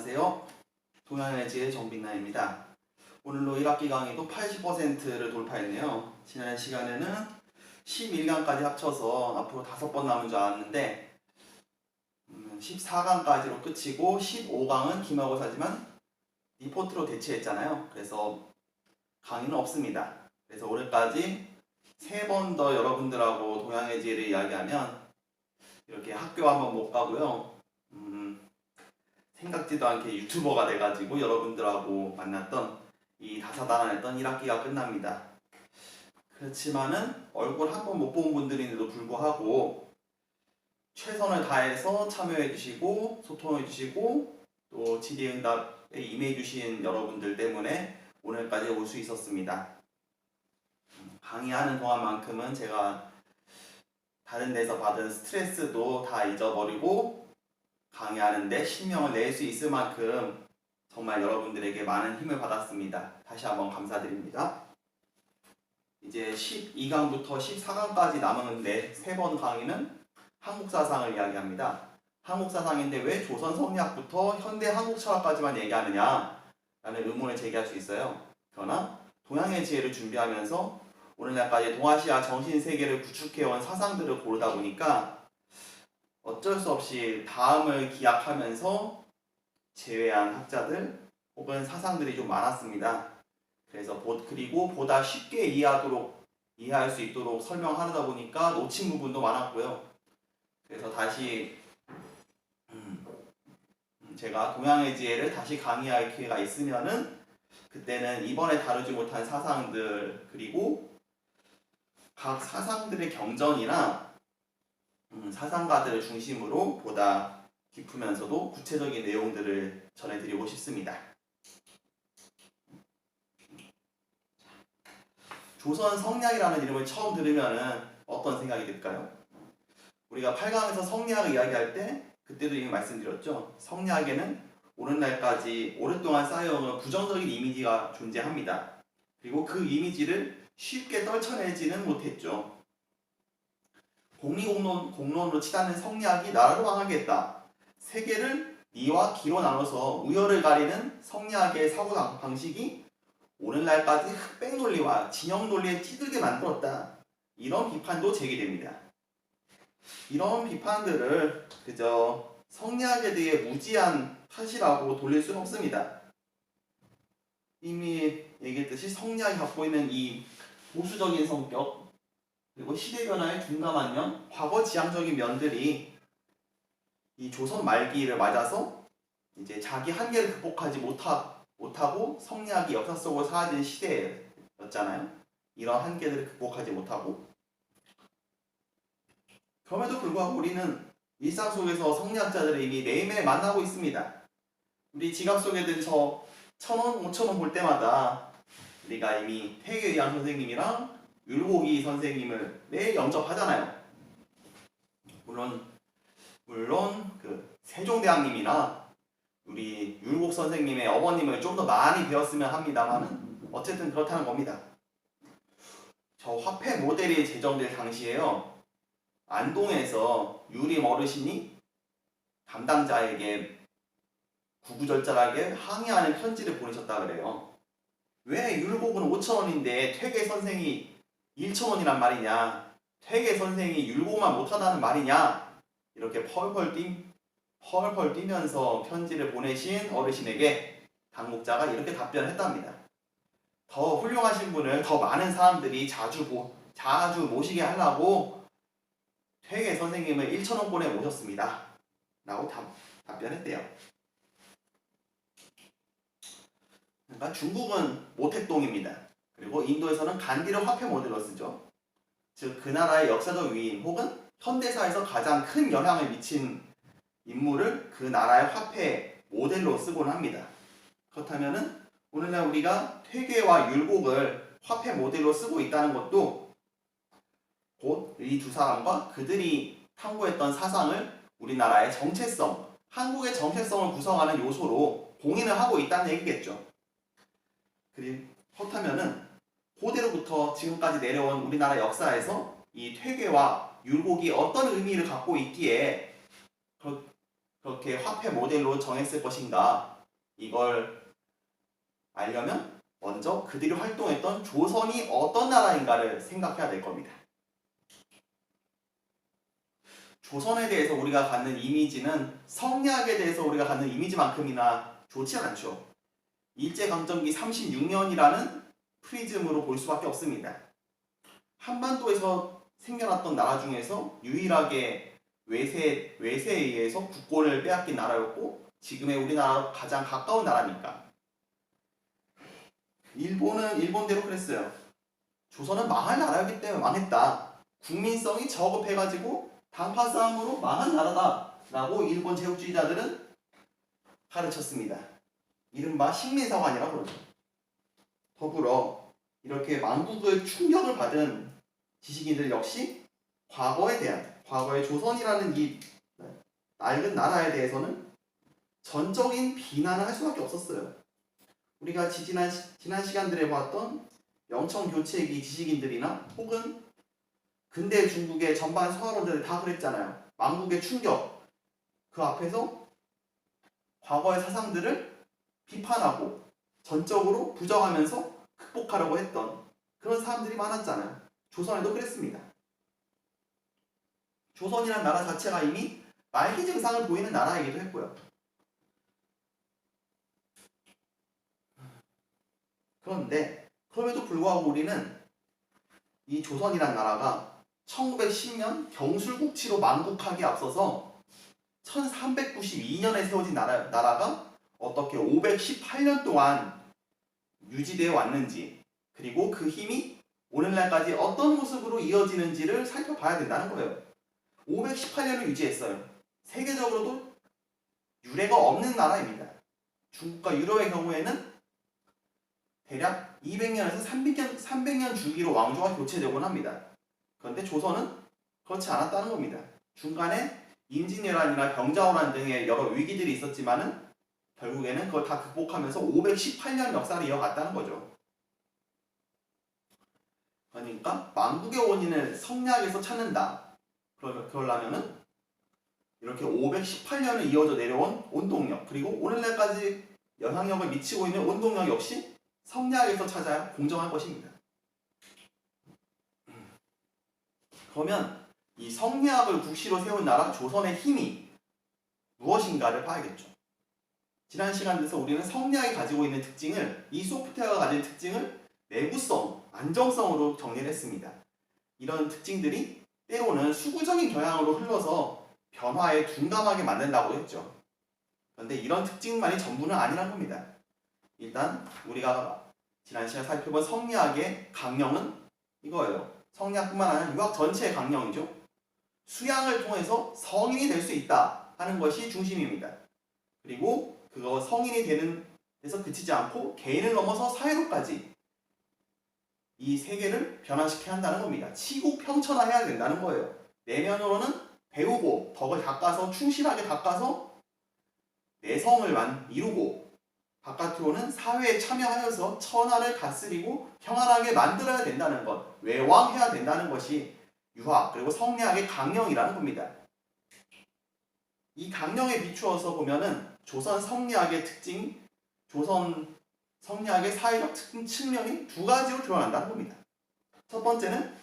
안녕하세요. 동양의 지혜 정빈나입니다. 오늘로 1학기 강의도 80%를 돌파했네요. 지난 시간에는 11강까지 합쳐서 앞으로 5번 남은 줄 알았는데 14강까지로 끝이고 15강은 기말고사지만 리포트로 대체했잖아요. 그래서 강의는 없습니다. 그래서 오늘까지 3번 더 여러분들하고 동양의 지혜를 이야기하면 이렇게 학교 한번 못 가고요. 생각지도 않게 유튜버가 돼가지고 여러분들하고 만났던 이 다사다난했던 1학기가 끝납니다. 그렇지만은 얼굴 한 번 못 본 분들인데도 불구하고 최선을 다해서 참여해주시고 소통해주시고 또 질의응답에 임해주신 여러분들 때문에 오늘까지 올 수 있었습니다. 강의하는 동안만큼은 제가 다른 데서 받은 스트레스도 다 잊어버리고 강의하는데 신명을 낼 수 있을 만큼 정말 여러분들에게 많은 힘을 받았습니다. 다시 한번 감사드립니다. 이제 12강부터 14강까지 남았는데 3번 강의는 한국사상을 이야기합니다. 한국사상인데 왜 조선 성리학부터 현대 한국철학까지만 얘기하느냐 라는 의문을 제기할 수 있어요. 그러나 동양의 지혜를 준비하면서 오늘날까지 동아시아 정신세계를 구축해온 사상들을 고르다 보니까 어쩔 수 없이 다음을 기약하면서 제외한 학자들 혹은 사상들이 좀 많았습니다. 그래서 그리고 보다 쉽게 이해할 수 있도록 설명하다 보니까 놓친 부분도 많았고요. 그래서 다시 제가 동양의 지혜를 다시 강의할 기회가 있으면은 그때는 이번에 다루지 못한 사상들 그리고 각 사상들의 경전이나 사상가들을 중심으로 보다 깊으면서도 구체적인 내용들을 전해드리고 싶습니다. 조선 성리학이라는 이름을 처음 들으면 어떤 생각이 들까요? 우리가 8강에서 성리학을 이야기할 때 그때도 이미 말씀드렸죠. 성리학에는 오늘날까지 오랫동안 쌓여온 부정적인 이미지가 존재합니다. 그리고 그 이미지를 쉽게 떨쳐내지는 못했죠. 공론으로 치닫는 성리학이 나라를 망하겠다. 세계를 니와 기로 나눠서 우열을 가리는 성리학의 사고 방식이 오늘날까지 흑백 논리와 진영 논리에 찌들게 만들었다. 이런 비판도 제기됩니다. 이런 비판들을 그저 성리학에 대해 무지한 탓이라고 돌릴 수는 없습니다. 이미 얘기했듯이 성리학이 갖고 있는 이 보수적인 성격 그리고 시대 변화에 둔감한 면, 과거 지향적인 면들이 이 조선 말기를 맞아서 이제 자기 한계를 극복하지 못하고 성리학이 역사 속으로 사라진 시대였잖아요. 이런 한계들을 극복하지 못하고 그럼에도 불구하고 우리는 일상 속에서 성리학자들을 이미 매일매일 만나고 있습니다. 우리 지갑 속에 든 저 1,000원, 5,000원 볼 때마다 우리가 이미 퇴계의학 선생님이랑 율곡이 선생님을 매일 영접하잖아요. 물론 그 세종대왕님이나 우리 율곡 선생님의 어머님을 좀 더 많이 배웠으면 합니다만 어쨌든 그렇다는 겁니다. 저 화폐 모델이 제정될 당시에요. 안동에서 유림 어르신이 담당자에게 구구절절하게 항의하는 편지를 보내셨다 그래요. 왜 율곡은 5,000원인데 퇴계 선생이 1,000원이란 말이냐? 퇴계 선생이 율곡만 못하다는 말이냐? 이렇게 펄펄 뛰면서 편지를 보내신 어르신에게 당국자가 이렇게 답변했답니다. 더 훌륭하신 분을 더 많은 사람들이 자주 모시게 하려고 퇴계 선생님을 1,000원권에 모셨습니다. 라고 답변했대요. 그러니까 중국은 모택동입니다. 그리고 인도에서는 간디를 화폐 모델로 쓰죠. 즉 그 나라의 역사적 위인 혹은 현대사에서 가장 큰 영향을 미친 인물을 그 나라의 화폐 모델로 쓰곤 합니다. 그렇다면은 오늘날 우리가 퇴계와 율곡을 화폐 모델로 쓰고 있다는 것도 곧 이 두 사람과 그들이 탐구했던 사상을 우리나라의 정체성, 한국의 정체성을 구성하는 요소로 공인을 하고 있다는 얘기겠죠. 그렇다면은 고대로부터 지금까지 내려온 우리나라 역사에서 이 퇴계와 율곡이 어떤 의미를 갖고 있기에 그렇게 화폐 모델로 정했을 것인가 이걸 알려면 먼저 그들이 활동했던 조선이 어떤 나라인가를 생각해야 될 겁니다. 조선에 대해서 우리가 갖는 이미지는 성리학에 대해서 우리가 갖는 이미지만큼이나 좋지 않죠. 일제강점기 36년이라는 프리즘으로 볼 수밖에 없습니다. 한반도에서 생겨났던 나라 중에서 유일하게 외세에 의해서 국권을 빼앗긴 나라였고 지금의 우리나라로 가장 가까운 나라니까. 일본은 일본대로 그랬어요. 조선은 망할 나라였기 때문에 망했다. 국민성이 저급해가지고 당파 싸움으로 망한 나라다 라고 일본 제국주의자들은 가르쳤습니다. 이른바 식민사관이라고 그러죠. 더불어 이렇게 망국의 충격을 받은 지식인들 역시 과거의 조선이라는 이 낡은 나라에 대해서는 전적인 비난을 할 수밖에 없었어요. 우리가 지난 시간들에 봤던 영청교체기 지식인들이나 혹은 근대 중국의 전반 서화론들이 다 그랬잖아요. 망국의 충격, 그 앞에서 과거의 사상들을 비판하고 전적으로 부정하면서 극복하려고 했던 그런 사람들이 많았잖아요. 조선에도 그랬습니다. 조선이라는 나라 자체가 이미 말기 증상을 보이는 나라이기도 했고요. 그런데 그럼에도 불구하고 우리는 이 조선이라는 나라가 1910년 경술국치로 망국하기에 앞서서 1392년에 세워진 나라가 어떻게 518년 동안 유지되어 왔는지, 그리고 그 힘이 오늘날까지 어떤 모습으로 이어지는지를 살펴봐야 된다는 거예요. 518년을 유지했어요. 세계적으로도 유례가 없는 나라입니다. 중국과 유럽의 경우에는 대략 200년에서 300년 주기로 왕조가 교체되곤 합니다. 그런데 조선은 그렇지 않았다는 겁니다. 중간에 임진왜란이나 병자호란 등의 여러 위기들이 있었지만은 결국에는 그걸 다 극복하면서 518년 역사를 이어갔다는 거죠. 그러니까 망국의 원인을 성리학에서 찾는다. 그러려면은 이렇게 518년을 이어져 내려온 원동력, 그리고 오늘날까지 영향력을 미치고 있는 원동력 역시 성리학에서 찾아야 공정할 것입니다. 그러면 이 성리학을 국시로 세운 나라 조선의 힘이 무엇인가를 봐야겠죠. 지난 시간에서 우리는 성리학이 가지고 있는 특징을, 이 소프트웨어가 가진 특징을 내구성, 안정성으로 정리를 했습니다. 이런 특징들이 때로는 수구적인 경향으로 흘러서 변화에 둔감하게 만든다고 했죠. 그런데 이런 특징만이 전부는 아니란 겁니다. 일단 우리가 지난 시간에 살펴본 성리학의 강령은 이거예요. 성리학뿐만 아니라 유학 전체의 강령이죠. 수양을 통해서 성인이 될 수 있다 하는 것이 중심입니다. 그리고 그거 성인이 되는 데서 그치지 않고 개인을 넘어서 사회로까지 이 세계를 변화시켜야 한다는 겁니다. 치국평천화해야 된다는 거예요. 내면으로는 배우고 덕을 닦아서 충실하게 닦아서 내성을 이루고, 바깥으로는 사회에 참여하여서 천하를 다스리고 평안하게 만들어야 된다는 것, 외왕해야 된다는 것이 유학 그리고 성리학의 강령이라는 겁니다. 이 강령에 비추어서 보면은 조선 성리학의 특징, 조선 성리학의 사회적 측면이 두 가지로 드러난다는 겁니다. 첫 번째는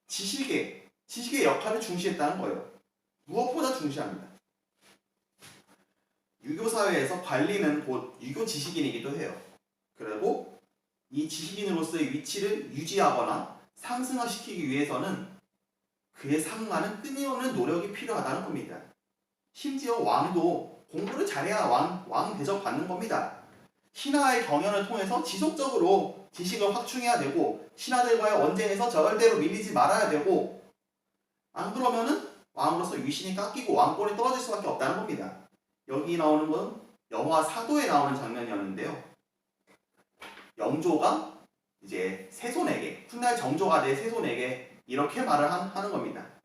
지식의 역할을 중시했다는 거예요. 무엇보다 중시합니다. 유교사회에서 관리는 곧 유교 지식인이기도 해요. 그리고 이 지식인으로서의 위치를 유지하거나 상승화시키기 위해서는 그에 상응하는 끊임없는 노력이 필요하다는 겁니다. 심지어 왕도 공부를 잘해야 왕 대접 받는 겁니다. 신하의 경연을 통해서 지속적으로 지식을 확충해야 되고, 신하들과의 언쟁에서 절대로 밀리지 말아야 되고, 안 그러면은 왕으로서 위신이 깎이고 왕권이 떨어질 수밖에 없다는 겁니다. 여기 나오는 건 영화 사도에 나오는 장면이었는데요. 영조가 이제 세손에게, 훗날 정조가 된 세손에게 이렇게 말을 하는 겁니다.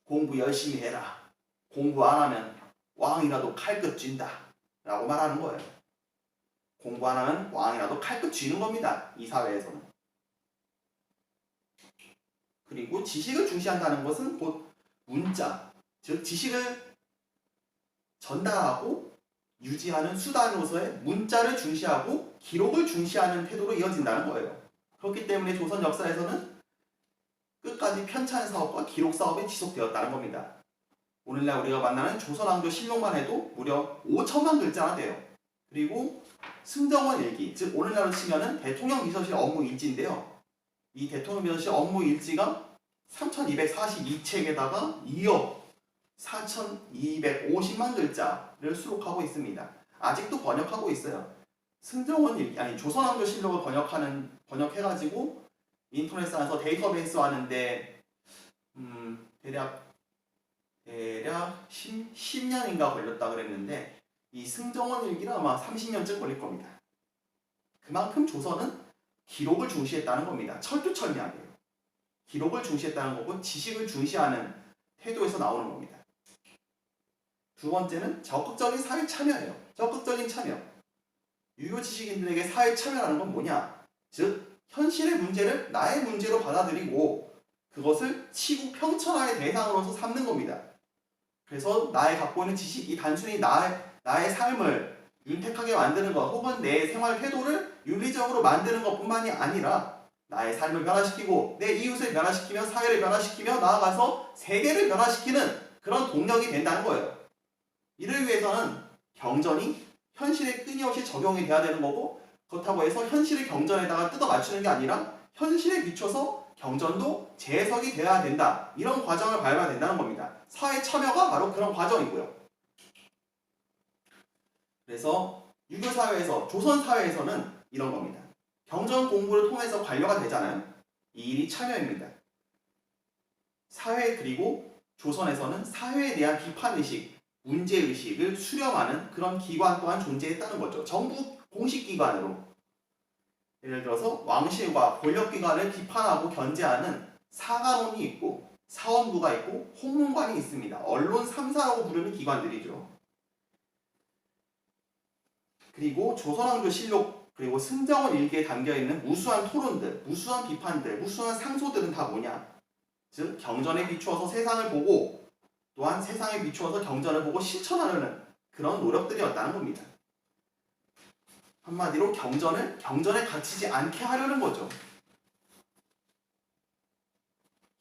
공부 열심히 해라. 공부 안 하면 왕이라도 칼끝 쥔다 라고 말하는 거예요. 공부 안 하면 왕이라도 칼끝 쥐는 겁니다. 이 사회에서는. 그리고 지식을 중시한다는 것은 곧 문자, 즉 지식을 전달하고 유지하는 수단으로서의 문자를 중시하고 기록을 중시하는 태도로 이어진다는 거예요. 그렇기 때문에 조선 역사에서는 끝까지 편찬 사업과 기록 사업이 지속되었다는 겁니다. 오늘날 우리가 만나는 조선왕조실록만 해도 무려 5천만 글자나 돼요. 그리고 승정원 일기, 즉 오늘날로 치면은 대통령 비서실 업무 일지인데요. 이 대통령 비서실 업무 일지가 3242책에다가 2억 4250만 글자를 수록하고 있습니다. 아직도 번역하고 있어요. 승정원 일기, 아니 조선왕조실록을 번역해가지고 인터넷상에서 데이터베이스 하는데 대략 10년인가 걸렸다 그랬는데 이 승정원 일기는 아마 30년쯤 걸릴 겁니다. 그만큼 조선은 기록을 중시했다는 겁니다. 철두철미하게요. 기록을 중시했다는 거고 지식을 중시하는 태도에서 나오는 겁니다. 두 번째는 적극적인 사회 참여예요. 적극적인 참여. 유교 지식인들에게 사회 참여라는 건 뭐냐? 즉 현실의 문제를 나의 문제로 받아들이고 그것을 치고 평천하의 대상으로서 삼는 겁니다. 그래서 나의 갖고 있는 지식이 단순히 나의 삶을 윤택하게 만드는 것 혹은 내 생활 태도를 윤리적으로 만드는 것뿐만이 아니라 나의 삶을 변화시키고 내 이웃을 변화시키며 사회를 변화시키며 나아가서 세계를 변화시키는 그런 동력이 된다는 거예요. 이를 위해서는 경전이 현실에 끊임없이 적용이 돼야 되는 거고 그렇다고 해서 현실을 경전에다가 뜯어 맞추는 게 아니라 현실에 비춰서 경전도 재해석이 돼야 된다. 이런 과정을 밟아야 된다는 겁니다. 사회 참여가 바로 그런 과정이고요. 그래서 유교사회에서, 조선사회에서는 이런 겁니다. 경전 공부를 통해서 관료가 되잖아요. 이 일이 참여입니다. 사회 그리고 조선에서는 사회에 대한 비판의식, 문제의식을 수렴하는 그런 기관 또한 존재했다는 거죠. 정부 공식기관으로. 예를 들어서 왕실과 권력기관을 비판하고 견제하는 사관원이 있고 사원부가 있고 홍문관이 있습니다. 언론 3사라고 부르는 기관들이죠. 그리고 조선왕조실록 그리고 승정원 일기에 담겨있는 무수한 토론들, 무수한 비판들, 무수한 상소들은 다 뭐냐? 즉 경전에 비추어서 세상을 보고 또한 세상에 비추어서 경전을 보고 실천하려는 그런 노력들이었다는 겁니다. 한마디로 경전에 갇히지 않게 하려는 거죠.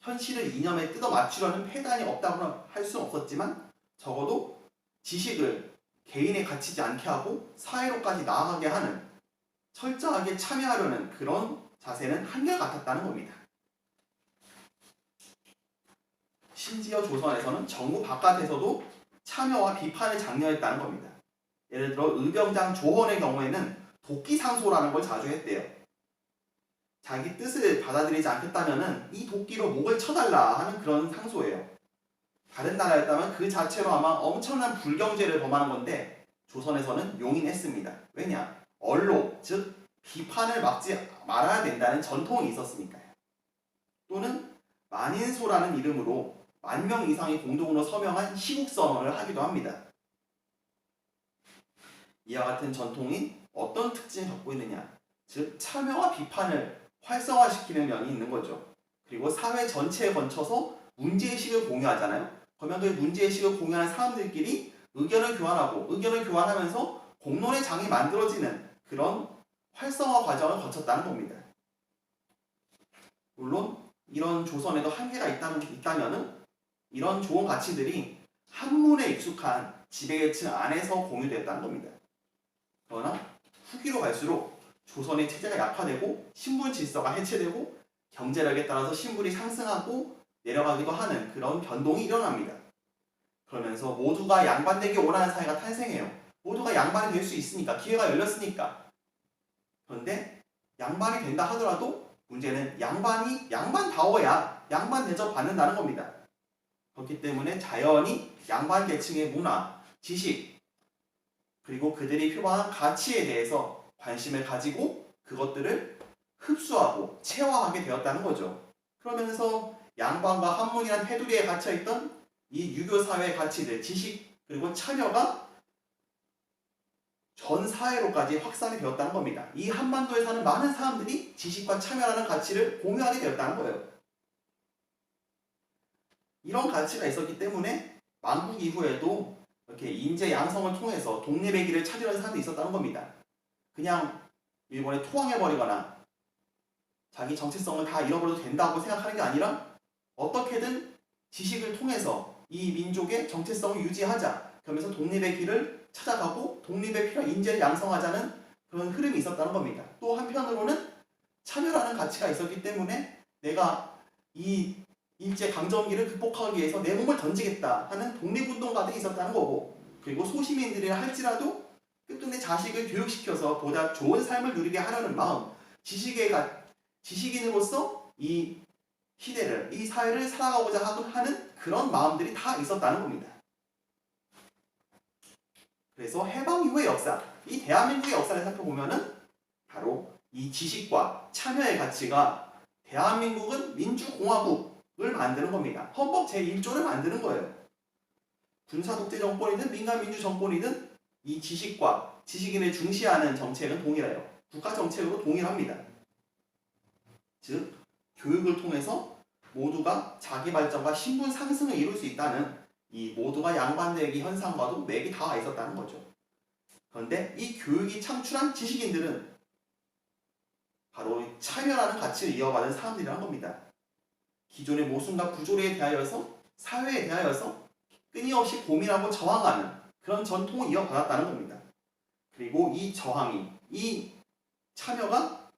현실을 이념에 뜯어 맞추려는 패단이 없다고는 할 수는 없었지만 적어도 지식을 개인에 갇히지 않게 하고 사회로까지 나아가게 하는 철저하게 참여하려는 그런 자세는 한결같았다는 겁니다. 심지어 조선에서는 정부 바깥에서도 참여와 비판을 장려했다는 겁니다. 예를 들어 의병장 조헌의 경우에는 도끼상소라는 걸 자주 했대요. 자기 뜻을 받아들이지 않겠다면 이 도끼로 목을 쳐달라 하는 그런 상소예요. 다른 나라였다면 그 자체로 아마 엄청난 불경제를 범하는 건데 조선에서는 용인했습니다. 왜냐? 언록, 즉 비판을 막지 말아야 된다는 전통이 있었으니까요. 또는 만인소라는 이름으로 10,000명 이상이 공동으로 서명한 시국선언을 하기도 합니다. 이와 같은 전통이 어떤 특징을 갖고 있느냐? 즉 참여와 비판을 활성화시키는 면이 있는 거죠. 그리고 사회 전체에 걸쳐서 문제의식을 공유하잖아요. 그러면 그 문제의식을 공유하는 사람들끼리 의견을 교환하면서 공론의 장이 만들어지는 그런 활성화 과정을 거쳤다는 겁니다. 물론 이런 조선에도 한계가 있다면은 이런 좋은 가치들이 한문에 익숙한 지배계층 안에서 공유됐다는 겁니다. 그러나 후기로 갈수록 조선의 체제가 약화되고 신분 질서가 해체되고 경제력에 따라서 신분이 상승하고 내려가기도 하는 그런 변동이 일어납니다. 그러면서 모두가 양반되기 원하는 사회가 탄생해요. 모두가 양반이 될 수 있으니까, 기회가 열렸으니까. 그런데 양반이 된다 하더라도 문제는 양반다워야 양반 대접 받는다는 겁니다. 그렇기 때문에 자연히 양반 계층의 문화, 지식, 그리고 그들이 표방한 가치에 대해서 관심을 가지고 그것들을 흡수하고 체화하게 되었다는 거죠. 그러면서 양반과 한문이란 테두리에 갇혀있던 이 유교사회의 가치들, 지식, 그리고 참여가 전 사회로까지 확산이 되었다는 겁니다. 이 한반도에 사는 많은 사람들이 지식과 참여라는 가치를 공유하게 되었다는 거예요. 이런 가치가 있었기 때문에 만국 이후에도 이렇게 인재 양성을 통해서 독립의 길을 찾으려는 사람도 있었다는 겁니다. 그냥 일본에 토항해버리거나 자기 정체성을 다 잃어버려도 된다고 생각하는 게 아니라 어떻게든 지식을 통해서 이 민족의 정체성을 유지하자. 그러면서 독립의 길을 찾아가고 독립에 필요한 인재를 양성하자는 그런 흐름이 있었다는 겁니다. 또 한편으로는 차별하는 가치가 있었기 때문에 내가 이 일제강점기를 극복하기 위해서 내 몸을 던지겠다 하는 독립운동가들이 있었다는 거고, 그리고 소시민들이라 할지라도 끝끝내 자식을 교육시켜서 보다 좋은 삶을 누리게 하려는 마음, 지식인으로서 이 시대를, 이 사회를 살아가고자 하는 그런 마음들이 다 있었다는 겁니다. 그래서 해방 이후의 역사, 이 대한민국의 역사를 살펴보면은 바로 이 지식과 참여의 가치가 대한민국은 민주공화국을 만드는 겁니다. 헌법 제1조를 만드는 거예요. 군사독재 정권이든 민간민주 정권이든 이 지식과 지식인을 중시하는 정책은 동일해요. 국가 정책으로 동일합니다. 즉 교육을 통해서 모두가 자기 발전과 신분 상승을 이룰 수 있다는 이 모두가 양반되기 현상과도 맥이 닿아 있었다는 거죠. 그런데 이 교육이 창출한 지식인들은 바로 차별하는 가치를 이어받은 사람들이라는 겁니다. 기존의 모순과 구조에 대하여서, 사회에 대하여서 끊임없이 고민하고 저항하는 그런 전통을 이어받았다는 겁니다. 그리고 이 저항이, 이 참여가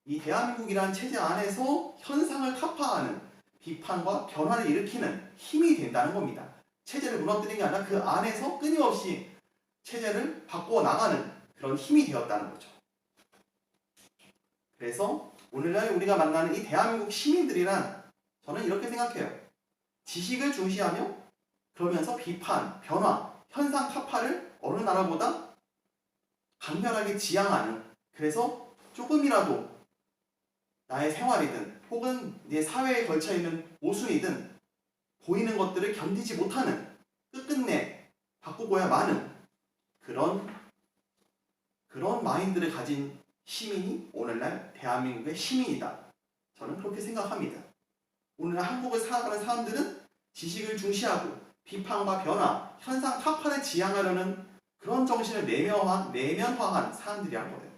이 대한민국이라는 체제 안에서 현상을 타파하는 비판과 변화를 일으키는 힘이 된다는 겁니다. 체제를 무너뜨리는 게 아니라 그 안에서 끊임없이 체제를 바꾸어 나가는 그런 힘이 되었다는 거죠. 그래서 오늘날 우리가 만나는 이 대한민국 시민들이란 저는 이렇게 생각해요. 지식을 중시하며 그러면서 비판, 변화, 현상 타파를 어느 나라보다 강렬하게 지향하는, 그래서 조금이라도 나의 생활이든 혹은 내 사회에 걸쳐있는 모순이든 보이는 것들을 견디지 못하는, 끝끝내 바꾸고야 마는 그런 마인드를 가진 시민이 오늘날 대한민국의 시민이다. 저는 그렇게 생각합니다. 오늘날 한국을 살아가는 사람들은 지식을 중시하고 비판과 변화, 현상 타파를 지향하려는 그런 정신을 내면화한 사람들이란 거예요.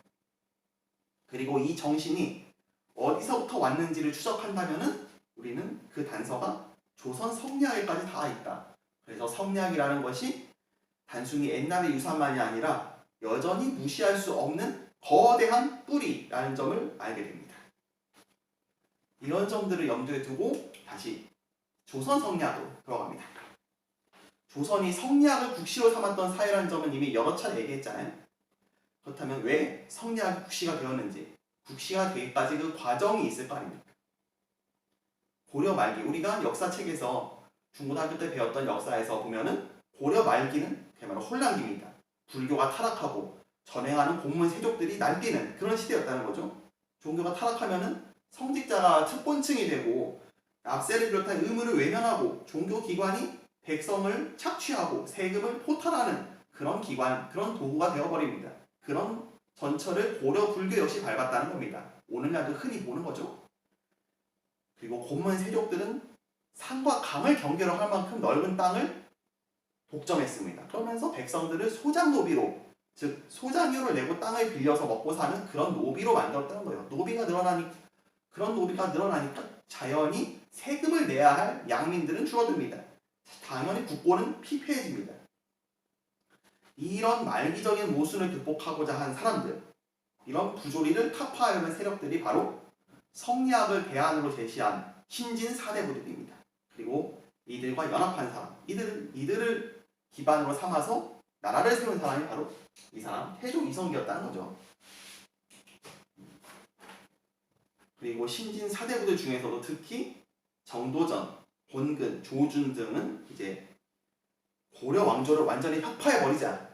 그리고 이 정신이 어디서부터 왔는지를 추적한다면은 우리는 그 단서가 조선 성리학에까지 닿아 있다. 그래서 성리학이라는 것이 단순히 옛날의 유산만이 아니라 여전히 무시할 수 없는 거대한 뿌리라는 점을 알게 됩니다. 이런 점들을 염두에 두고 다시 조선 성리학으로 들어갑니다. 조선이 성리학을 국시로 삼았던 사회라는 점은 이미 여러 차례 얘기했잖아요. 그렇다면 왜 성리학이 국시가 되었는지, 국시가 되기까지 그 과정이 있을 거 아닙니까? 고려 말기, 우리가 역사책에서 중고등학교 때 배웠던 역사에서 보면은 고려 말기는 그야말로 혼란기입니다. 불교가 타락하고 전행하는 공문 세족들이 날뛰는 그런 시대였다는 거죠. 종교가 타락하면은 성직자가 특권층이 되고 납세를 비롯한 의무를 외면하고 종교기관이 백성을 착취하고 세금을 포탈하는 그런 기관, 그런 도구가 되어버립니다. 그런 전철을 고려 불교 역시 밟았다는 겁니다. 오늘날도 흔히 보는 거죠. 그리고 고문 세족들은 산과 강을 경계로 할 만큼 넓은 땅을 독점했습니다. 그러면서 백성들을 소장노비로, 즉 소장료를 내고 땅을 빌려서 먹고 사는 그런 노비로 만들었다는 거예요. 그런 노비가 늘어나니까 자연히 세금을 내야 할 양민들은 줄어듭니다. 당연히 국고는 피폐해집니다. 이런 말기적인 모순을 극복하고자 한 사람들, 이런 부조리를 타파하려는 세력들이 바로 성리학을 대안으로 제시한 신진 사대부들입니다. 그리고 이들과 연합한 사람, 이들을 기반으로 삼아서 나라를 세운 사람이 바로 이 사람 태종 이성계였다는 거죠. 그리고 신진 사대부들 중에서도 특히 정도전, 본근, 조준 등은 이제 고려 왕조를 완전히 혁파해버리자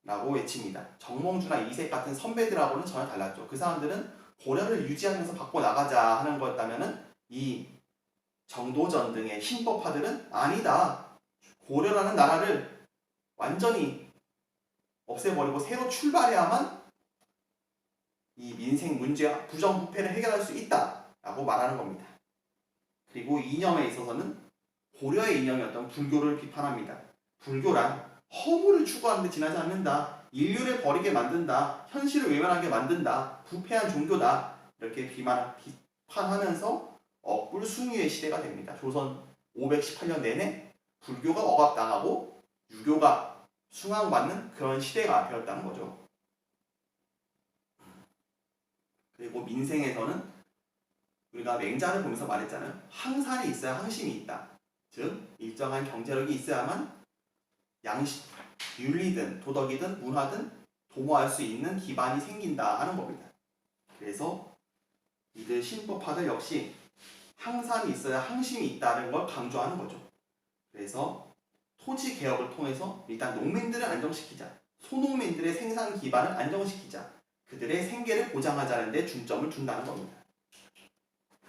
라고 외칩니다. 정몽주나 이색 같은 선배들하고는 전혀 달랐죠. 그 사람들은 고려를 유지하면서 바꿔나가자 하는 거였다면은 이 정도전 등의 신법파들은 아니다. 고려라는 나라를 완전히 없애버리고 새로 출발해야만 이 민생 문제, 부정부패를 해결할 수 있다라고 말하는 겁니다. 그리고 이념에 있어서는 고려의 이념이었던 불교를 비판합니다. 불교란 허물을 추구하는 데 지나지 않는다. 인류를 버리게 만든다. 현실을 외면하게 만든다. 부패한 종교다. 이렇게 비판하면서 억불숭유의 시대가 됩니다. 조선 518년 내내 불교가 억압당하고 유교가 숭앙받는 그런 시대가 되었다는 거죠. 그리고 민생에서는 우리가 맹자를 보면서 말했잖아요. 항산이 있어야 항심이 있다. 즉 일정한 경제력이 있어야만 양식, 윤리든 도덕이든 문화든 도모할 수 있는 기반이 생긴다 하는 겁니다. 그래서 이들 신법파들 역시 항산이 있어야 항심이 있다는 걸 강조하는 거죠. 그래서 토지 개혁을 통해서 일단 농민들을 안정시키자. 소농민들의 생산 기반을 안정시키자. 그들의 생계를 보장하자는 데 중점을 둔다는 겁니다.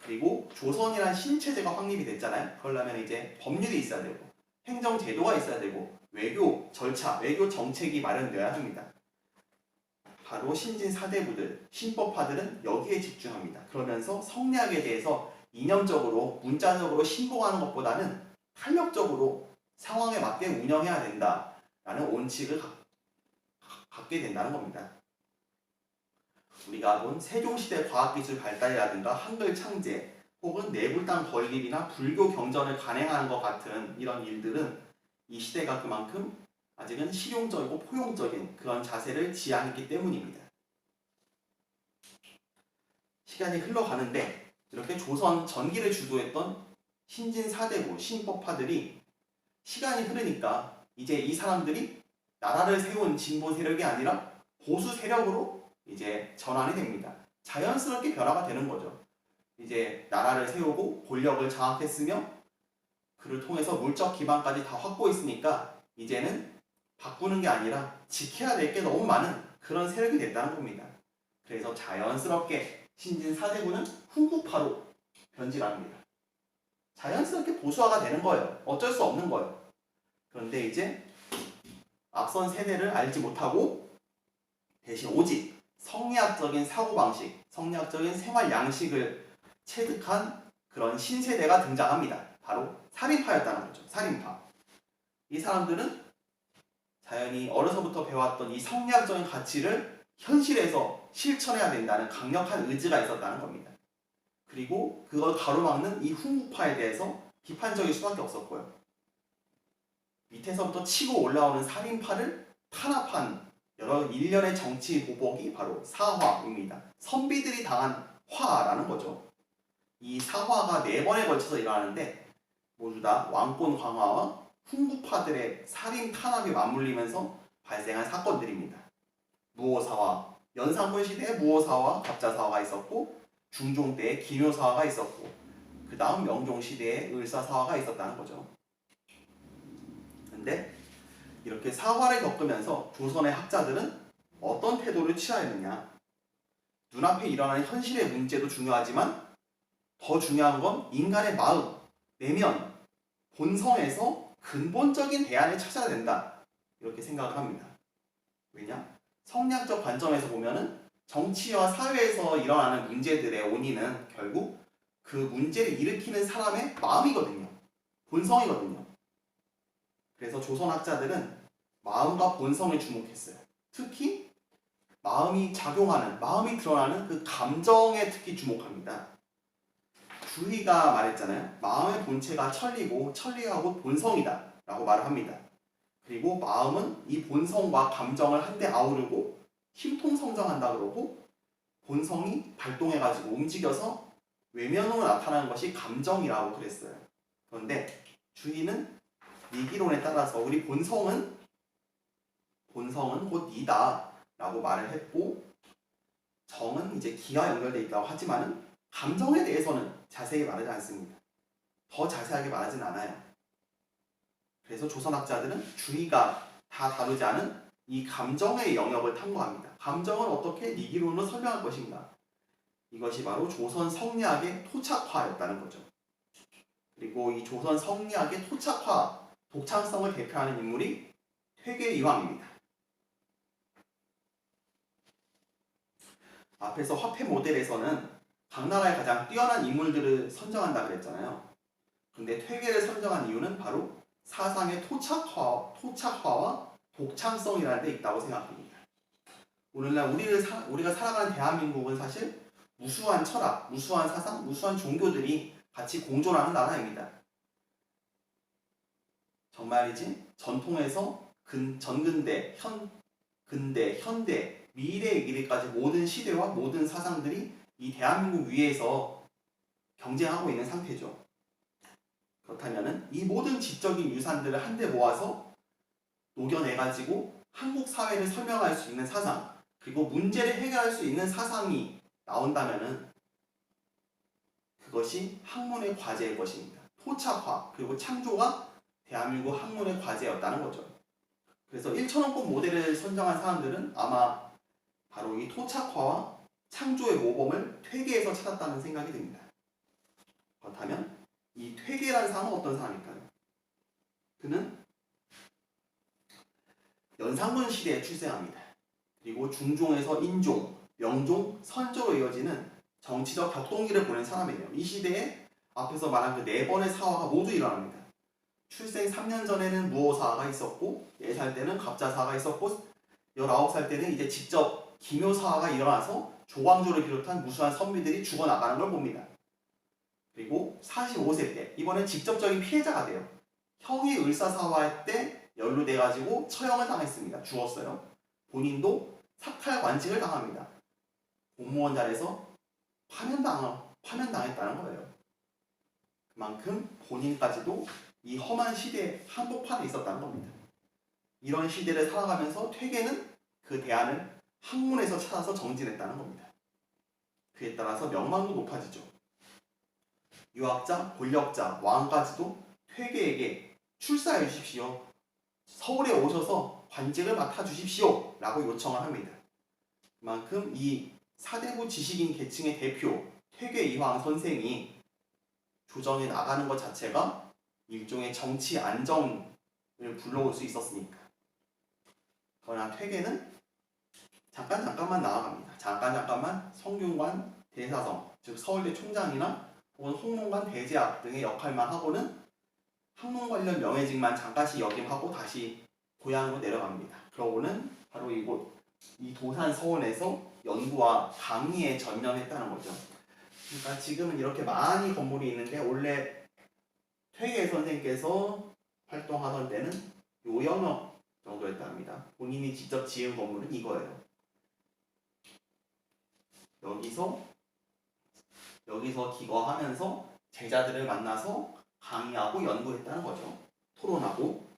그리고 조선이란 신체제가 확립이 됐잖아요. 그러려면 이제 법률이 있어야 되고 행정제도가 있어야 되고 외교 절차, 외교 정책이 마련되어야 합니다. 바로 신진 사대부들, 신법파들은 여기에 집중합니다. 그러면서 성리학에 대해서 이념적으로, 문자적으로 신봉하는 것보다는 탄력적으로 상황에 맞게 운영해야 된다라는 원칙을 갖게 된다는 겁니다. 우리가 본 세종시대 과학기술 발달이라든가 한글 창제 혹은 내불당 건립이나 불교 경전을 간행하는 것 같은 이런 일들은 이 시대가 그만큼 아직은 실용적이고 포용적인 그런 자세를 지향했기 때문입니다. 시간이 흘러가는데 이렇게 조선 전기를 주도했던 신진 사대부 신법파들이 시간이 흐르니까 이제 이 사람들이 나라를 세운 진보 세력이 아니라 보수 세력으로 이제 전환이 됩니다. 자연스럽게 변화가 되는 거죠. 이제 나라를 세우고 권력을 장악했으며 그를 통해서 물적 기반까지 다 확보했으니까 이제는 바꾸는 게 아니라 지켜야 될 게 너무 많은 그런 세력이 됐다는 겁니다. 그래서 자연스럽게 신진 사대부는 후구파로 변질합니다. 자연스럽게 보수화가 되는 거예요. 어쩔 수 없는 거예요. 그런데 이제 앞선 세대를 알지 못하고 대신 오직 성리학적인 사고방식, 성리학적인 생활 양식을 체득한 그런 신세대가 등장합니다. 바로 살인파였다는 거죠. 살인파. 이 사람들은 자연히 어려서부터 배웠던 이 성리학적인 가치를 현실에서 실천해야 된다는 강력한 의지가 있었다는 겁니다. 그리고 그걸 가로막는 이 훈구파에 대해서 비판적일 수밖에 없었고요. 밑에서부터 치고 올라오는 살인파를 탄압한 여러 일련의 정치 보복이 바로 사화입니다. 선비들이 당한 화라는 거죠. 이 사화가 4번에 걸쳐서 일어나는데 모두 다 왕권 강화와 훈구파들의 살인 탄압이 맞물리면서 발생한 사건들입니다. 무오사화, 연산군 시대에 무오사화, 갑자사화가 있었고 중종 때에 기묘사화가 있었고 그 다음 명종 시대에 을사사화가 있었다는 거죠. 근데 이렇게 사화를 겪으면서 조선의 학자들은 어떤 태도를 취하였느냐. 눈앞에 일어나는 현실의 문제도 중요하지만 더 중요한 건 인간의 마음, 내면, 본성에서 근본적인 대안을 찾아야 된다. 이렇게 생각을 합니다. 왜냐? 성리학적 관점에서 보면은 정치와 사회에서 일어나는 문제들의 원인은 결국 그 문제를 일으키는 사람의 마음이거든요. 본성이거든요. 그래서 조선학자들은 마음과 본성을 주목했어요. 특히 마음이 작용하는, 마음이 드러나는 그 감정에 특히 주목합니다. 주희가 말했잖아요. 마음의 본체가 천리고 천리하고 본성이다 라고 말을 합니다. 그리고 마음은 이 본성과 감정을 한데 아우르고 힘통성정한다 그러고 본성이 발동해가지고 움직여서 외면으로 나타나는 것이 감정이라고 그랬어요. 그런데 주희는 니기론에 따라서 우리 본성은 곧 이다 라고 말을 했고 정은 이제 기와 연결되어 있다고 하지만은 감정에 대해서는 자세히 말하지 않습니다. 더 자세하게 말하진 않아요. 그래서 조선학자들은 주의가 다 다루지 않은 이 감정의 영역을 탐구합니다. 감정을 어떻게 니기론으로 설명할 것인가. 이것이 바로 조선 성리학의 토착화였다는 거죠. 그리고 이 조선 성리학의 토착화, 독창성을 대표하는 인물이 퇴계이황입니다. 앞에서 화폐 모델에서는 각 나라의 가장 뛰어난 인물들을 선정한다 그랬잖아요. 근데 퇴계를 선정한 이유는 바로 사상의 토착화와 독창성이라는 데 있다고 생각합니다. 오늘날 우리가 살아가는 대한민국은 사실 무수한 철학, 무수한 사상, 무수한 종교들이 같이 공존하는 나라입니다. 정말이지 전통에서 전근대, 근대, 현대, 미래의 이르기까지 모든 시대와 모든 사상들이 이 대한민국 위에서 경쟁하고 있는 상태죠. 그렇다면 이 모든 지적인 유산들을 한데 모아서 녹여내가지고 한국 사회를 설명할 수 있는 사상, 그리고 문제를 해결할 수 있는 사상이 나온다면은 그것이 학문의 과제일 것입니다. 토착화 그리고 창조가 대한민국 학문의 과제였다는 거죠. 그래서 1,000원권 모델을 선정한 사람들은 아마 바로 이 토착화와 창조의 모범을 퇴계에서 찾았다는 생각이 듭니다. 그렇다면 이 퇴계라는 사람은 어떤 사람일까요? 그는 연산군 시대에 출생합니다. 그리고 중종에서 인종, 명종, 선조로 이어지는 정치적 격동기를 보낸 사람이에요. 이 시대에 앞에서 말한 그 4번의 사화가 모두 일어납니다. 출생 3년 전에는 무오사화가 있었고 4살 때는 갑자사화가 있었고 19살 때는 이제 직접 기묘사화가 일어나서 조광조를 비롯한 무수한 선비들이 죽어나가는 걸 봅니다. 그리고 45세 때 이번엔 직접적인 피해자가 돼요. 형이 을사사화할 때 연루돼가지고 처형을 당했습니다. 죽었어요. 본인도 사탈관직을 당합니다. 공무원 자리에서 파면당했다는 거예요. 그만큼 본인까지도 이 험한 시대에 한복판에 있었다는 겁니다. 이런 시대를 살아가면서 퇴계는 그 대안을 학문에서 찾아서 정진했다는 겁니다. 그에 따라서 명망도 높아지죠. 유학자, 권력자, 왕까지도 퇴계에게 출사해 주십시오. 서울에 오셔서 관직을 맡아주십시오 라고 요청을 합니다. 그만큼 이 사대부 지식인 계층의 대표 퇴계 이황 선생이 조정해 나가는 것 자체가 일종의 정치 안정을 불러올 수 있었으니까. 그러나 퇴계는 잠깐만 나아갑니다. 잠깐만 성균관 대사성, 즉 서울대 총장이나 혹은 홍문관 대제학 등의 역할만 하고는 학문 관련 명예직만 잠깐씩 역임하고 다시 고향으로 내려갑니다. 그러고는 바로 이곳 이 도산 서원에서 연구와 강의에 전념했다는 거죠. 그러니까 지금은 이렇게 많이 건물이 있는데 원래 퇴계 선생께서 활동하던 때는 요영역 정도였답니다. 본인이 직접 지은 건물은 이거예요. 여기서 기거하면서 제자들을 만나서 강의하고 연구했다는 거죠. 토론하고.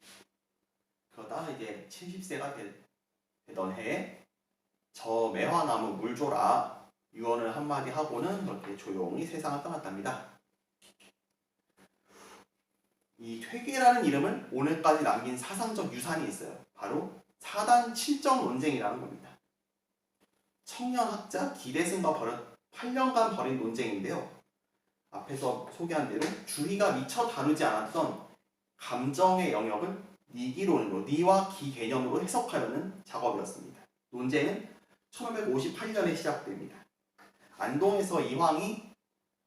그러다가 이제 70세가 되던 해에 저 매화나무 물 줘라 유언을 한마디 하고는 그렇게 조용히 세상을 떠났답니다. 이 퇴계라는 이름을 오늘까지 남긴 사상적 유산이 있어요. 바로 사단 칠정 논쟁이라는 겁니다. 청년학자 기대승과 8년간 벌인 논쟁인데요. 앞에서 소개한 대로 주희가 미처 다루지 않았던 감정의 영역을 니기론으로, 니와 기 개념으로 해석하려는 작업이었습니다. 논쟁은 1558년에 시작됩니다. 안동에서 이황이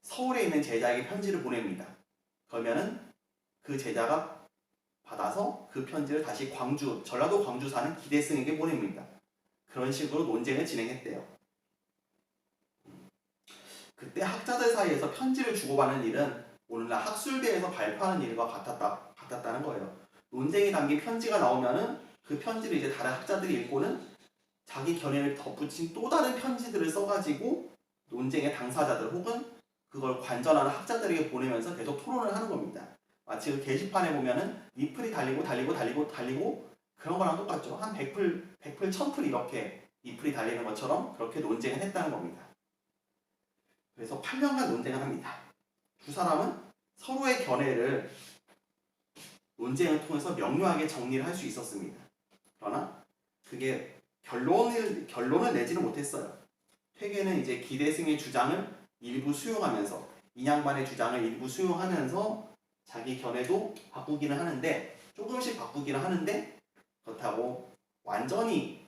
서울에 있는 제자에게 편지를 보냅니다. 그러면은 그 제자가 받아서 그 편지를 다시 전라도 광주 사는 기대승에게 보냅니다. 그런 식으로 논쟁을 진행했대요. 그때 학자들 사이에서 편지를 주고받는 일은 오늘날 학술대에서 발표하는 일과 같았다는 거예요. 논쟁이 담긴 편지가 나오면은 그 편지를 이제 다른 학자들이 읽고는 자기 견해를 덧붙인 또 다른 편지들을 써가지고 논쟁의 당사자들 혹은 그걸 관전하는 학자들에게 보내면서 계속 토론을 하는 겁니다. 마치 그 게시판에 보면은 리플이 달리고 그런 거랑 똑같죠. 한 100풀, 1000풀 이렇게 리플이 달리는 것처럼 그렇게 논쟁을 했다는 겁니다. 그래서 8년간 논쟁을 합니다. 두 사람은 서로의 견해를 논쟁을 통해서 명료하게 정리를 할 수 있었습니다. 그러나 그게 결론을 내지는 못했어요. 퇴계는 이제 기대승의 주장을 일부 수용하면서 인양반의 주장을 일부 수용하면서 자기 견해도 바꾸기는 하는데 조금씩 바꾸기는 하는데 그렇다고 완전히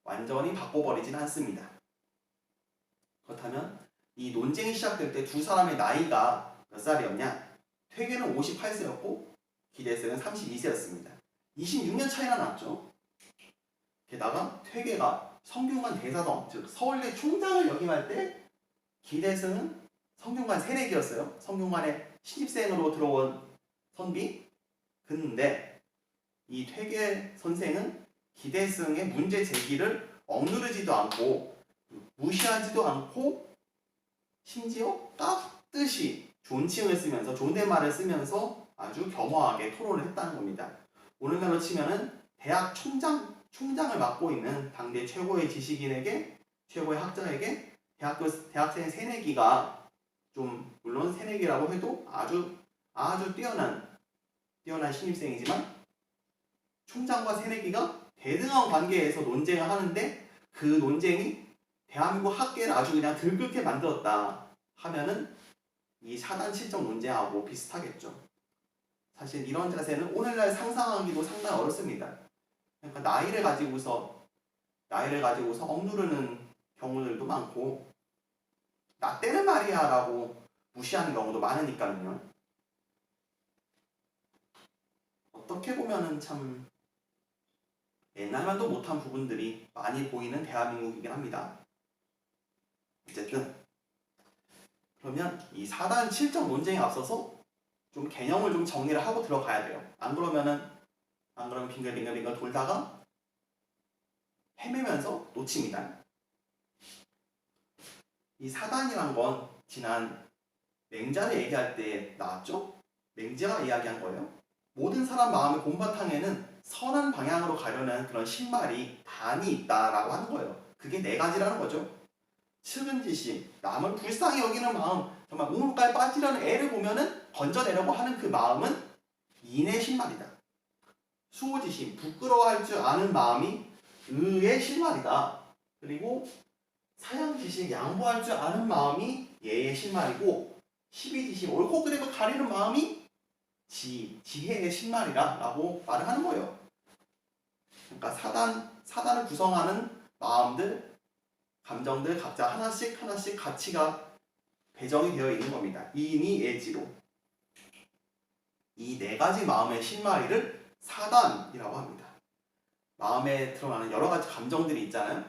바꿔버리지는 않습니다. 그렇다면 이 논쟁이 시작될 때 두 사람의 나이가 몇 살이었냐? 퇴계는 58세였고 기대승은 32세였습니다. 26년 차이나 났죠. 게다가 퇴계가 성균관 대사성, 즉 서울대 총장을 역임할 때 기대승은 성균관 새내기였어요. 성균관에 신입생으로 들어온 선비. 근데 이 퇴계 선생은 기대승의 문제 제기를 억누르지도 않고 무시하지도 않고 심지어 깍듯이 존칭을 쓰면서 존댓말을 쓰면서 아주 겸허하게 토론을 했다는 겁니다. 오늘날로 치면은 대학 총장을 맡고 있는 당대 최고의 지식인에게, 최고의 학자에게 대학생 새내기가 좀 물론 새내기라고 해도 아주 뛰어난 신입생이지만 총장과 새내기가 대등한 관계에서 논쟁을 하는데 그 논쟁이 대한민국 학계를 아주 그냥 들끓게 만들었다 하면은 이 사단 칠정 논쟁하고 비슷하겠죠. 사실 이런 자세는 오늘날 상상하기도 상당히 어렵습니다. 그러니까 나이를 가지고서 억누르는 경우들도 많고 나 때는 말이야 라고 무시하는 경우도 많으니까요. 어떻게 보면은 참 옛날만도 못한 부분들이 많이 보이는 대한민국이긴 합니다. 어쨌든 그러면 이 사단 칠정 논쟁에 앞서서 좀 개념을 좀 정리를 하고 들어가야 돼요. 안 그러면 빙글빙글 돌다가 헤매면서 놓칩니다. 이 사단이란 건 지난 맹자를 얘기할 때 나왔죠? 맹자가 이야기한 거예요. 모든 사람 마음의 본바탕에는 선한 방향으로 가려는 그런 신말이 단이 있다라고 하는 거예요. 그게 네 가지라는 거죠. 측은지심, 남을 불쌍히 여기는 마음, 정말 우물가에 빠지려는 애를 보면은 건져내려고 하는 그 마음은 인의 신말이다. 수호지심, 부끄러워할 줄 아는 마음이 의의 신말이다. 그리고 사양지심, 양보할 줄 아는 마음이 예의 신말이고, 시비지심, 옳고 그르고 가리는 마음이 지혜의 신말이다 라고 말을 하는 거예요. 그러니까 사단을 구성하는 마음들, 감정들 각자 하나씩 가치가 배정이 되어 있는 겁니다. 이인이 예지로. 이 네 가지 마음의 신마리를 사단이라고 합니다. 마음에 드러나는 여러 가지 감정들이 있잖아요.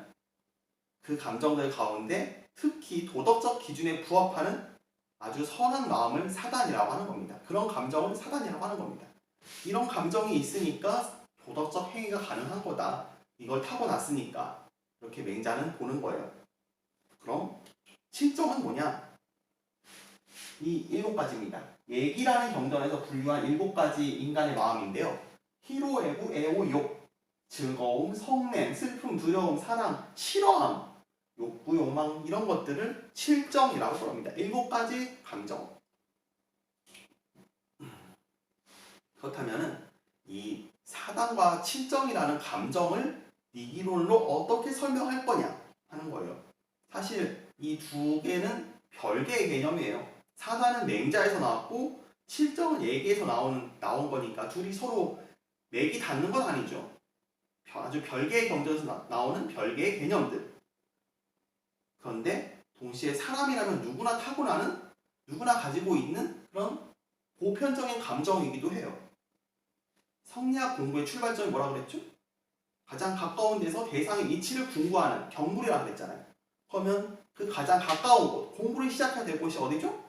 그 감정들 가운데 특히 도덕적 기준에 부합하는 아주 선한 마음을 사단이라고 하는 겁니다. 그런 감정을 사단이라고 하는 겁니다. 이런 감정이 있으니까 도덕적 행위가 가능한 거다. 이걸 타고났으니까 이렇게 맹자는 보는 거예요. 그럼 칠정은 뭐냐? 이 7가지입니다. 예기라는 경전에서 분류한 7가지 인간의 마음인데요. 희로, 애부, 애호, 욕, 즐거움, 성냄, 슬픔, 두려움, 사랑, 싫어함, 욕구, 욕망 이런 것들을 칠정이라고 부릅니다. 7가지 감정. 그렇다면 이 사단과 칠정이라는 감정을 니기론으로 어떻게 설명할 거냐 하는 거예요. 사실 이 두 개는 별개의 개념이에요. 사단은 맹자에서 나왔고 칠정은 예기에서 나온 거니까 둘이 서로 맥이 닿는 건 아니죠. 아주 별개의 경전에서 나오는 별개의 개념들. 그런데 동시에 사람이라면 누구나 타고나는, 누구나 가지고 있는 그런 보편적인 감정이기도 해요. 성리학 공부의 출발점이 뭐라 그랬죠? 가장 가까운 데서 대상의 이치를 궁구하는 경물이라고 그랬잖아요. 그러면 그 가장 가까운 곳, 공부를 시작해야 될 곳이 어디죠?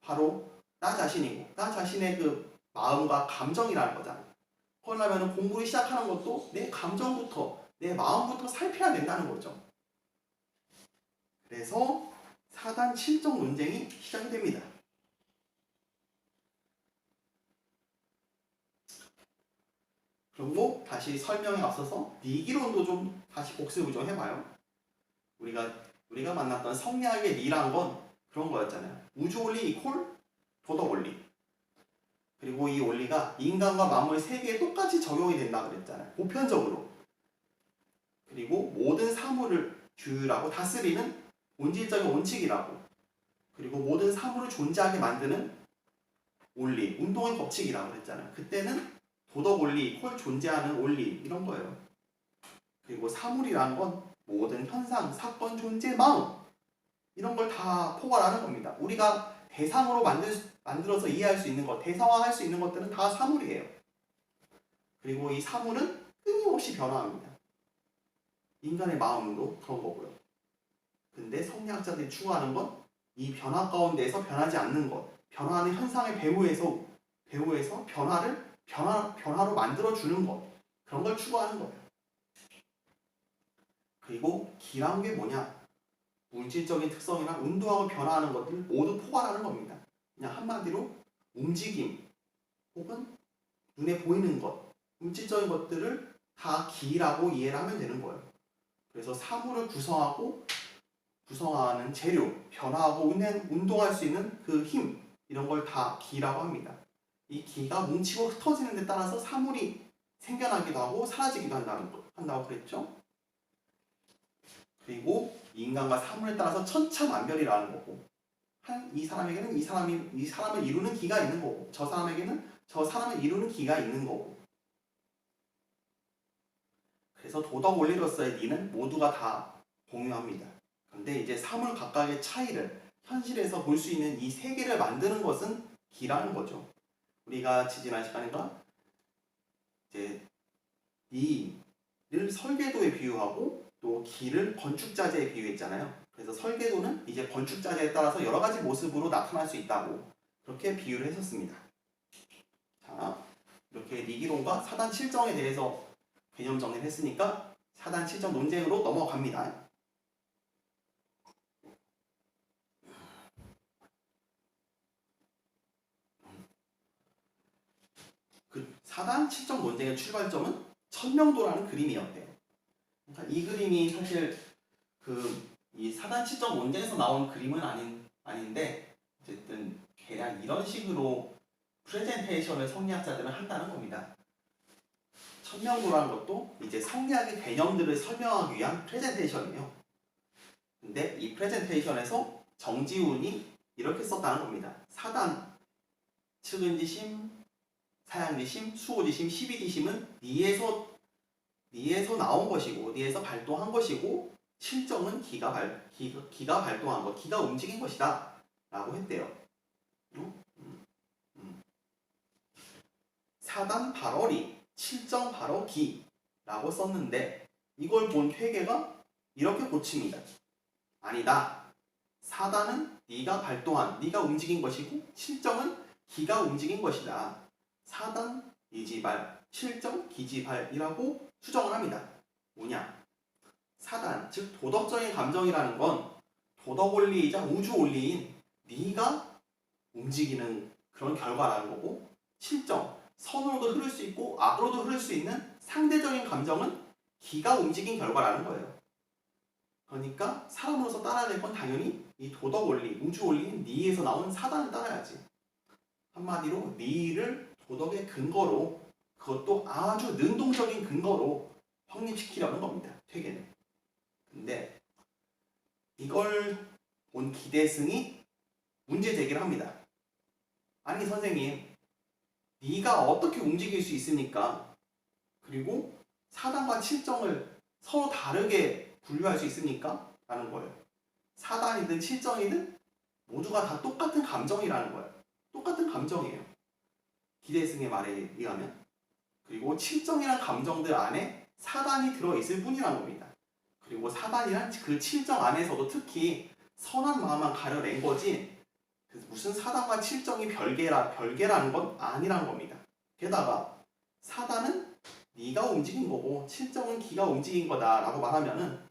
바로 나 자신이고, 나 자신의 그 마음과 감정이라는 거잖아요. 그러려면 공부를 시작하는 것도 내 감정부터, 내 마음부터 살펴야 된다는 거죠. 그래서 사단 칠정 논쟁이 시작이 됩니다. 그리고 다시 설명에 앞서서 니기론도 좀 다시 복습을 좀 해봐요. 우리가 만났던 성리학의 니란 건 그런 거였잖아요. 우주원리 이퀄 도덕원리. 그리고 이 원리가 인간과 만물 세계에 똑같이 적용이 된다 그랬잖아요. 보편적으로. 그리고 모든 사물을 규율하고 다스리는 본질적인 원칙이라고. 그리고 모든 사물을 존재하게 만드는 원리, 운동의 법칙이라고 그랬잖아요. 그때는 도덕원리, 이퀄 존재하는 원리 이런 거예요. 그리고 사물이란 건 모든 현상, 사건, 존재, 마음 이런 걸 다 포괄하는 겁니다. 우리가 대상으로 만들어서 이해할 수 있는 것, 대상화할 수 있는 것들은 다 사물이에요. 그리고 이 사물은 끊임없이 변화합니다. 인간의 마음도 그런 거고요. 근데 성리학자들이 추구하는 건 이 변화 가운데에서 변하지 않는 것, 변화하는 현상의 배후에서 변화로 만들어주는 것, 그런 걸 추구하는 거예요. 그리고 기라는 게 뭐냐? 물질적인 특성이나 운동하고 변화하는 것들을 모두 포괄하는 겁니다. 그냥 한마디로 움직임 혹은 눈에 보이는 것, 물질적인 것들을 다 기라고 이해를 하면 되는 거예요. 그래서 사물을 구성하는 재료, 변화하고 운동할 수 있는 그 힘, 이런 걸 다 기라고 합니다. 이 기가 뭉치고 흩어지는 데 따라서 사물이 생겨나기도 하고 사라지기도 한다고 그랬죠. 그리고 인간과 사물에 따라서 천차만별이라는 거고, 이 사람에게는 이 사람을 이루는 기가 있는 거고, 저 사람에게는 저 사람을 이루는 기가 있는 거고. 그래서 도덕 원리로서의 니는 모두가 다 공유합니다. 근데 이제 사물 각각의 차이를 현실에서 볼 수 있는 이 세계를 만드는 것은 기라는 거죠. 우리가 지난 시간인가 이제 이를 설계도에 비유하고 또 기를 건축자재에 비유했잖아요. 그래서 설계도는 이제 건축자재에 따라서 여러 가지 모습으로 나타날 수 있다고 그렇게 비유를 했었습니다. 자, 이렇게 리기론과 사단 칠정에 대해서 개념 정리를 했으니까 사단 칠정 논쟁으로 넘어갑니다. 그 사단 칠정 논쟁의 출발점은 천명도라는 그림이었대요. 그러니까 이 그림이 사실 이 사단 칠정 논쟁에서 나온 그림은 아닌데 어쨌든 대략 이런 식으로 프레젠테이션을 성리학자들은 한다는 겁니다. 천명도라는 것도 이제 성리학의 개념들을 설명하기 위한 프레젠테이션이에요. 근데 이 프레젠테이션에서 정지훈이 이렇게 썼다는 겁니다. 사단, 측은지심, 사양지심, 수호지심, 십이지심은 니에서 나온 것이고 니에서 발동한 것이고 실정은 기가 발동한 것, 기가 움직인 것이다 라고 했대요. 사단 바로 리, 실정 바로 기라고 썼는데 이걸 본 회계가 이렇게 고칩니다. 아니다. 사단은 네가 움직인 것이고 실정은 기가 움직인 것이다. 사단 이지발, 실정 기지발이라고 수정을 합니다. 뭐냐? 사단, 즉 도덕적인 감정이라는 건 도덕 원리이자 우주 원리인 네가 움직이는 그런 결과라는 거고, 실정, 선으로도 흐를 수 있고 악으로도 흐를 수 있는 상대적인 감정은 기가 움직인 결과라는 거예요. 그러니까 사람으로서 따라야 될 건 당연히 이 도덕 원리, 우주 원리인 니에서 나온 사단을 따라야지. 한마디로 니를 도덕의 근거로, 그것도 아주 능동적인 근거로 확립시키려는 겁니다. 퇴계는. 근데 이걸 본 기대승이 문제 제기를 합니다. 아니 선생님, 네가 어떻게 움직일 수 있습니까? 그리고 사단과 칠정을 서로 다르게 분류할 수 있습니까? 라는 거예요. 사단이든 칠정이든 모두가 다 똑같은 감정이라는 거예요. 똑같은 감정이에요. 기대승의 말에 의하면. 그리고 칠정이란 감정들 안에 사단이 들어있을 뿐이라는 겁니다. 그리고 사단이란 그 칠정 안에서도 특히 선한 마음만 가려낸 거지 무슨 사단과 칠정이 별개라는 건 아니라는 겁니다. 게다가 사단은 네가 움직인 거고 칠정은 기가 움직인 거다라고 말하면은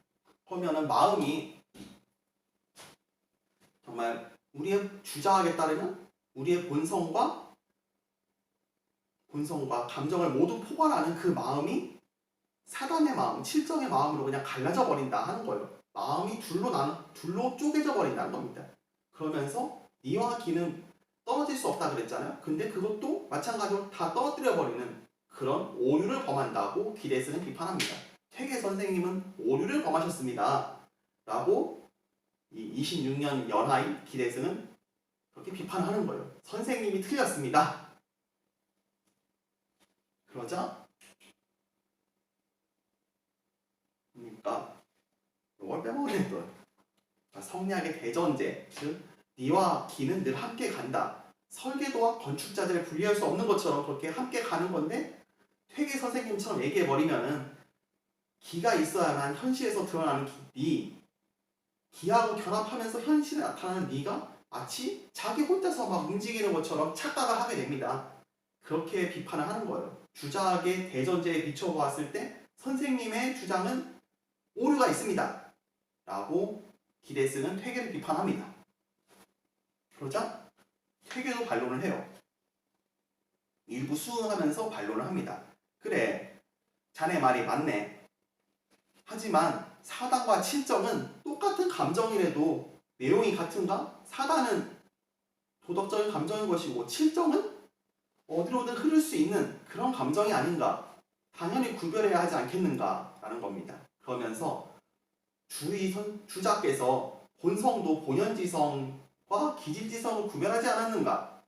마음이 정말 우리의 주장학에 따르면 우리의 본성과 감정을 모두 포괄하는 그 마음이 사단의 마음, 칠정의 마음으로 그냥 갈라져 버린다 하는 거예요. 마음이 둘로 쪼개져 버린다는 겁니다. 그러면서 니와 기는 떨어질 수 없다 그랬잖아요. 근데 그것도 마찬가지로 다 떨어뜨려 버리는 그런 오류를 범한다고 기대승은 비판합니다. 퇴계 선생님은 오류를 범하셨습니다. 라고 이 26년 연하인 기대승은 그렇게 비판하는 거예요. 선생님이 틀렸습니다. 그러자 그러니까 이걸 빼먹으면 또 성리학의 대전제, 즉 니와 기는 늘 함께 간다. 설계도와 건축자재를 분리할 수 없는 것처럼 그렇게 함께 가는 건데 퇴계 선생님처럼 얘기해버리면은 기가 있어야만 현실에서 드러나는 니, 기하고 결합하면서 현실에 나타나는 니가 마치 자기 혼자서 막 움직이는 것처럼 착각을 하게 됩니다. 그렇게 비판을 하는 거예요. 주자학의 대전제에 비춰보았을 때 선생님의 주장은 오류가 있습니다. 라고 기데스는 퇴계를 비판합니다. 그러자 퇴계도 반론을 해요. 일부 수긍하면서 반론을 합니다. 그래, 자네 말이 맞네. 하지만 4단과 7정은 똑같은 감정이라도 내용이 같은가? 4단은 도덕적인 감정인 것이고 7정은 어디로든 흐를 수 있는 그런 감정이 아닌가? 당연히 구별해야 하지 않겠는가? 라는 겁니다. 그러면서 주자께서 본성도 본연지성과 기질지성을 구별하지 않았는가?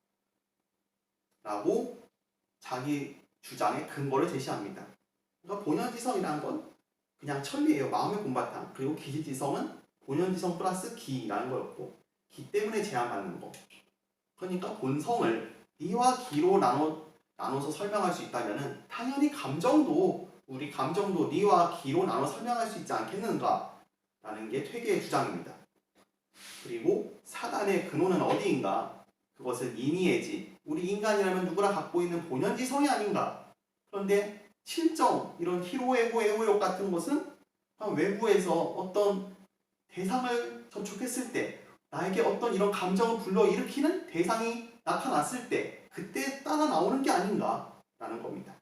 라고 자기 주장의 근거를 제시합니다. 그러니까 본연지성이라는 건 그냥 천리예요. 마음의 본바탕. 그리고 기질지성은 본연지성 플러스 기라는 거였고 기 때문에 제한받는 거. 그러니까 본성을 니와 기로 나눠서 설명할 수 있다면 당연히 우리 감정도 니와 기로 나눠 설명할 수 있지 않겠는가? 라는 게 퇴계의 주장입니다. 그리고 사단의 근원은 어디인가? 그것은 인이에지. 우리 인간이라면 누구나 갖고 있는 본연지성이 아닌가? 그런데 실정, 이런 희로애고 애호욕 같은 것은 외부에서 어떤 대상을 접촉했을 때 나에게 어떤 이런 감정을 불러일으키는 대상이 나타났을 때 그때 따라 나오는 게 아닌가라는 겁니다.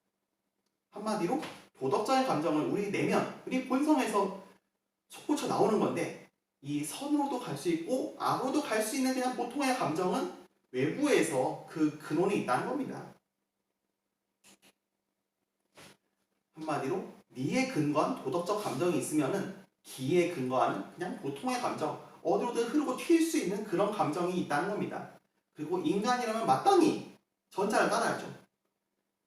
한마디로 도덕적인 감정은 우리 내면, 우리 본성에서 솟구쳐 나오는 건데 이 선으로도 갈 수 있고 악으로도 갈 수 있는 그냥 보통의 감정은 외부에서 그 근원이 있다는 겁니다. 한마디로 니에 근거한 도덕적 감정이 있으면은 기에 근거하는 그냥 보통의 감정, 어디로든 흐르고 튈 수 있는 그런 감정이 있다는 겁니다. 그리고 인간이라면 마땅히 전자를 따라야죠.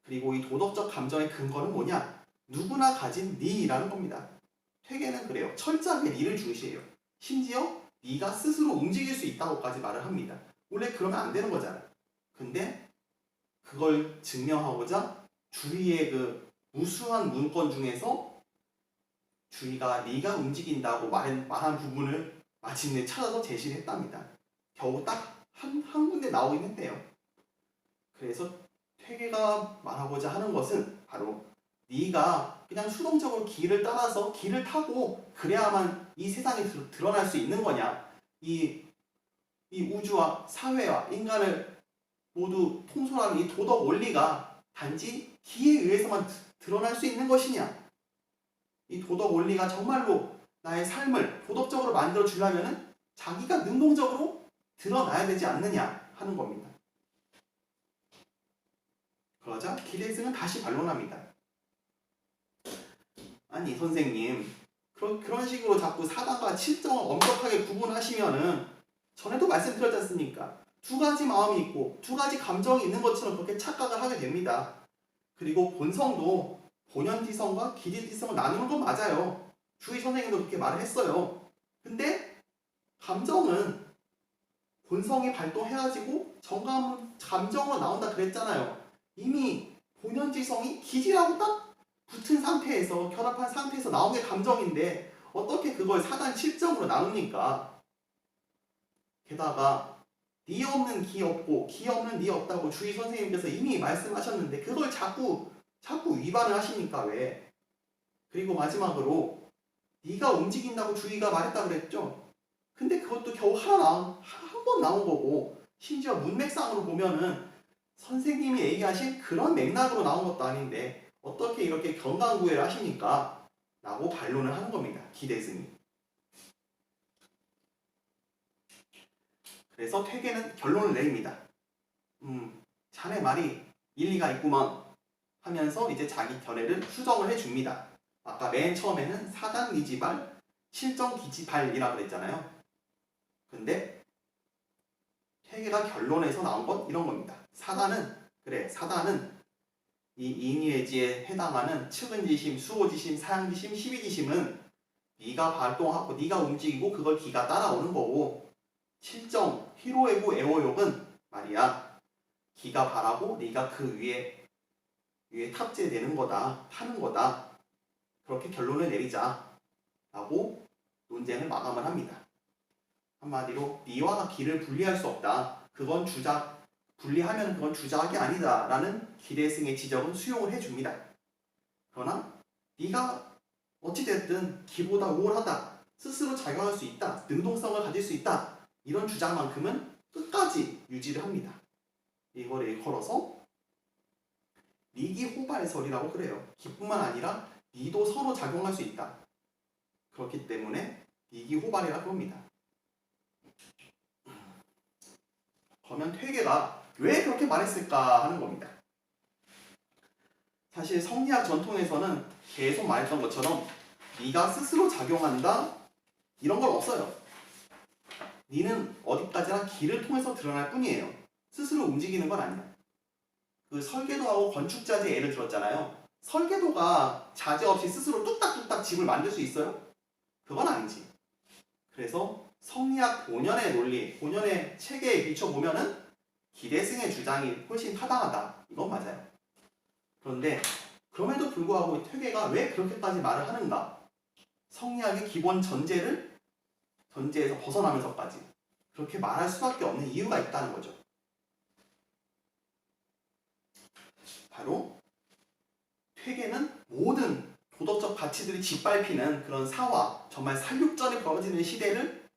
그리고 이 도덕적 감정의 근거는 뭐냐? 누구나 가진 니라는 겁니다. 퇴계는 그래요. 철저하게 니를 중시해요. 심지어 니가 스스로 움직일 수 있다고까지 말을 합니다. 원래 그러면 안 되는 거잖아요. 근데 그걸 증명하고자 주위의 그 무수한 문건 중에서 주위가 니가 움직인다고 말한 부분을 마침내 찾아서 제시를 했답니다. 겨우 딱 한 군데 나오긴 했대요. 그래서 퇴계가 말하고자 하는 것은 바로 네가 그냥 수동적으로 길을 따라서 길을 타고 그래야만 이 세상에 드러날 수 있는 거냐? 이 우주와 사회와 인간을 모두 통솔하는 이 도덕 원리가 단지 기에 의해서만 드러날 수 있는 것이냐? 이 도덕 원리가 정말로 나의 삶을 도덕적으로 만들어 주려면은 자기가 능동적으로 드러나야 되지 않느냐 하는 겁니다. 그러자 기대승은 다시 반론합니다. 아니 선생님 그런 식으로 자꾸 4단과 7정을 엄격하게 구분하시면은 전에도 말씀드렸지 않습니까? 두 가지 마음이 있고 두 가지 감정이 있는 것처럼 그렇게 착각을 하게 됩니다. 그리고 본성도 본연지성과 기질지성을 나누는 건 맞아요. 주의 선생님도 그렇게 말을 했어요. 근데 감정은 본성이 발동해가지고 감정으로 나온다 그랬잖아요. 이미 본연지성이 기질하고 딱 붙은 상태에서 결합한 상태에서 나온 게 감정인데 어떻게 그걸 4단 7정으로 나눕니까? 게다가 니 없는 기 없고 기 없는 니 없다고 주의 선생님께서 이미 말씀하셨는데 그걸 자꾸 위반을 하시니까 왜? 그리고 마지막으로 니가 움직인다고 주의가 말했다 그랬죠? 근데 그것도 겨우 한 번 나온 거고 심지어 문맥상으로 보면은 선생님이 얘기하신 그런 맥락으로 나온 것도 아닌데 어떻게 이렇게 경강구애를 하십니까? 라고 반론을 하는 겁니다. 기대승이. 그래서 퇴계는 결론을 내립니다. 자네 말이 일리가 있구먼 하면서 이제 자기 견해를 수정을 해줍니다. 아까 맨 처음에는 사단 니지발, 실정 기지발이라고 그랬잖아요. 근데 퇴계가 결론에서 나온 건 이런 겁니다. 사단은 이 인의예지에 해당하는 측은지심, 수호지심, 사양지심, 십이지심은 네가 발동하고 네가 움직이고 그걸 기가 따라오는 거고 실정 희로애고 애호욕은 말이야 기가 바라고 네가 그 위에 탑재되는 거다, 타는 거다. 그렇게 결론을 내리자 라고 논쟁을 마감을 합니다. 한마디로 니와 기를 분리할 수 없다. 그건 분리하면 그건 주작이 아니다 라는 기대승의 지적은 수용을 해줍니다. 그러나 네가 어찌됐든 기보다 우월하다, 스스로 작용할 수 있다, 능동성을 가질 수 있다, 이런 주장만큼은 끝까지 유지를 합니다. 이걸 일컬어서 리기호발설이라고 그래요. 기뿐만 아니라 니도 서로 작용할 수 있다. 그렇기 때문에 리기호발이라고 합니다. 그러면 퇴계가 왜 그렇게 말했을까 하는 겁니다. 사실 성리학 전통에서는 계속 말했던 것처럼 네가 스스로 작용한다 이런 건 없어요. 니는 어디까지나 기를 통해서 드러날 뿐이에요. 스스로 움직이는 건 아니야. 그 설계도하고 건축자재 예를 들었잖아요. 설계도가 자재 없이 스스로 뚝딱뚝딱 집을 만들 수 있어요? 그건 아니지. 그래서 성리학 본연의 논리, 본연의 체계에 비춰보면은 기대승의 주장이 훨씬 타당하다. 이건 맞아요. 그런데 그럼에도 불구하고 퇴계가 왜 그렇게까지 말을 하는가? 성리학의 기본 전제에서 벗어나면서까지 그렇게 말할 수밖에 없는 이유가 있다는 거죠. 바로 퇴계는 모든 도덕적 가치들이 짓밟히는 그런 사화, 정말 살육전이 벌어지는 시대를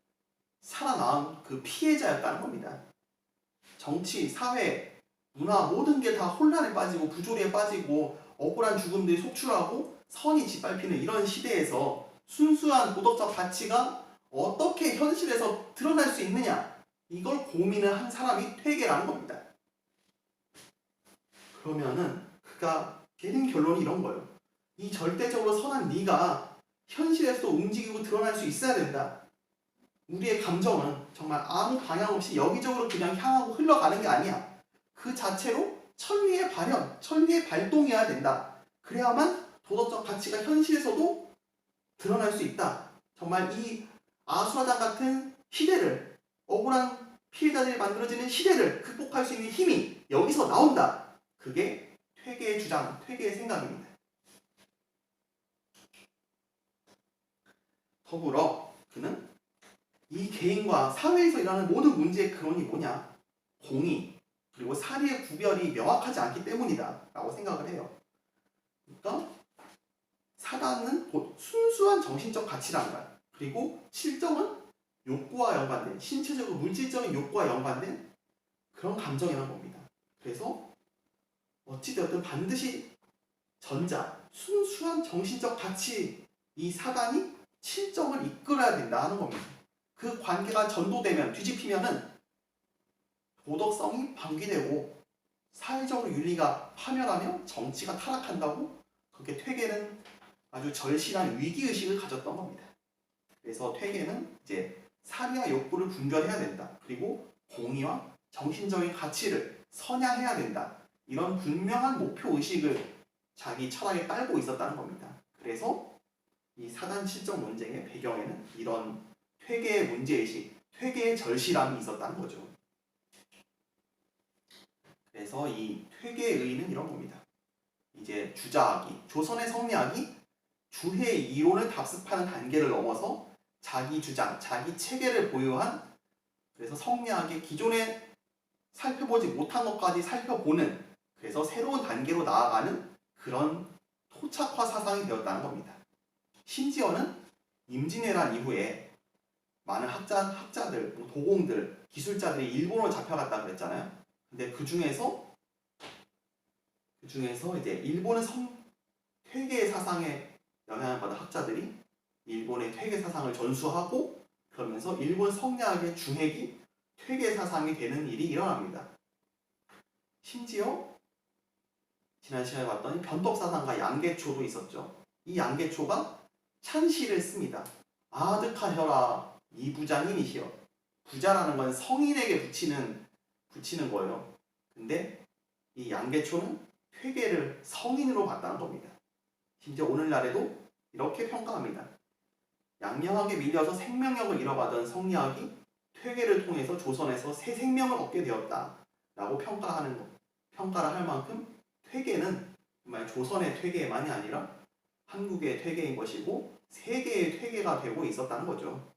살아남은 그 피해자였다는 겁니다. 정치, 사회, 문화 모든 게 다 혼란에 빠지고 부조리에 빠지고 억울한 죽음들이 속출하고 선이 짓밟히는 이런 시대에서 순수한 도덕적 가치가 어떻게 현실에서 드러날 수 있느냐, 이걸 고민을 한 사람이 퇴계라는 겁니다. 그러면은 그가 내린 결론이 이런 거예요. 이 절대적으로 선한 네가 현실에서도 움직이고 드러날 수 있어야 된다. 우리의 감정은 정말 아무 방향 없이 여기저기로 그냥 향하고 흘러가는 게 아니야. 그 자체로 천리의 발현, 천리의 발동이어야 된다. 그래야만 도덕적 가치가 현실에서도 드러날 수 있다. 정말 이 아수라장 같은 시대를, 억울한 피해자들이 만들어지는 시대를 극복할 수 있는 힘이 여기서 나온다. 그게 퇴계의 주장, 퇴계의 생각입니다. 더불어 그는 이 개인과 사회에서 일어나는 모든 문제의 근원이 뭐냐? 공의, 그리고 사리의 구별이 명확하지 않기 때문이다 라고 생각을 해요. 그러니까 사단은 곧 순수한 정신적 가치라는 거야. 그리고 실정은 욕구와 연관된, 신체적으로 물질적인 욕구와 연관된 그런 감정이라는 겁니다. 그래서 어찌되었든 반드시 전자, 순수한 정신적 가치, 이 사단이 실정을 이끌어야 된다 하는 겁니다. 그 관계가 전도되면, 뒤집히면은 도덕성이 방기되고 사회적으로 윤리가 파멸하며 정치가 타락한다고, 그렇게 퇴계는 아주 절실한 위기의식을 가졌던 겁니다. 그래서 퇴계는 이제 사리와 욕구를 분별해야 된다. 그리고 공의와 정신적인 가치를 선양해야 된다. 이런 분명한 목표의식을 자기 철학에 깔고 있었다는 겁니다. 그래서 이 사단 실정 논쟁의 배경에는 이런 퇴계의 문제의식, 퇴계의 절실함이 있었다는 거죠. 그래서 이 퇴계의 의의는 이런 겁니다. 이제 주자학이, 조선의 성리학이 주해의 이론을 답습하는 단계를 넘어서 자기 주장, 자기 체계를 보유한, 그래서 성리학의 기존에 살펴보지 못한 것까지 살펴보는, 그래서 새로운 단계로 나아가는 그런 토착화 사상이 되었다는 겁니다. 심지어는 임진왜란 이후에 많은 학자들, 도공들, 기술자들이 일본으로 잡혀갔다 그랬잖아요. 근데 그 중에서 이제 일본의 퇴계 사상에 영향을 받은 학자들이 일본의 퇴계 사상을 전수하고, 그러면서 일본 성리학의 중핵이 퇴계 사상이 되는 일이 일어납니다. 심지어 지난 시간에 봤더니 변덕사상가 양계초도 있었죠. 이 양계초가 찬시를 씁니다. 아득하여라 이 부장이니시여. 부자라는 건 성인에게 붙이는 거예요. 근데 이 양계초는 퇴계를 성인으로 봤다는 겁니다. 심지어 오늘날에도 이렇게 평가합니다. 양명하게 밀려서 생명력을 잃어가던 성리학이 퇴계를 통해서 조선에서 새 생명을 얻게 되었다라고 평가를 할 만큼 퇴계는 정말 조선의 퇴계만이 아니라 한국의 퇴계인 것이고 세계의 퇴계가 되고 있었다는 거죠.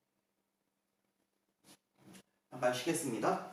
잠깐 쉬겠습니다.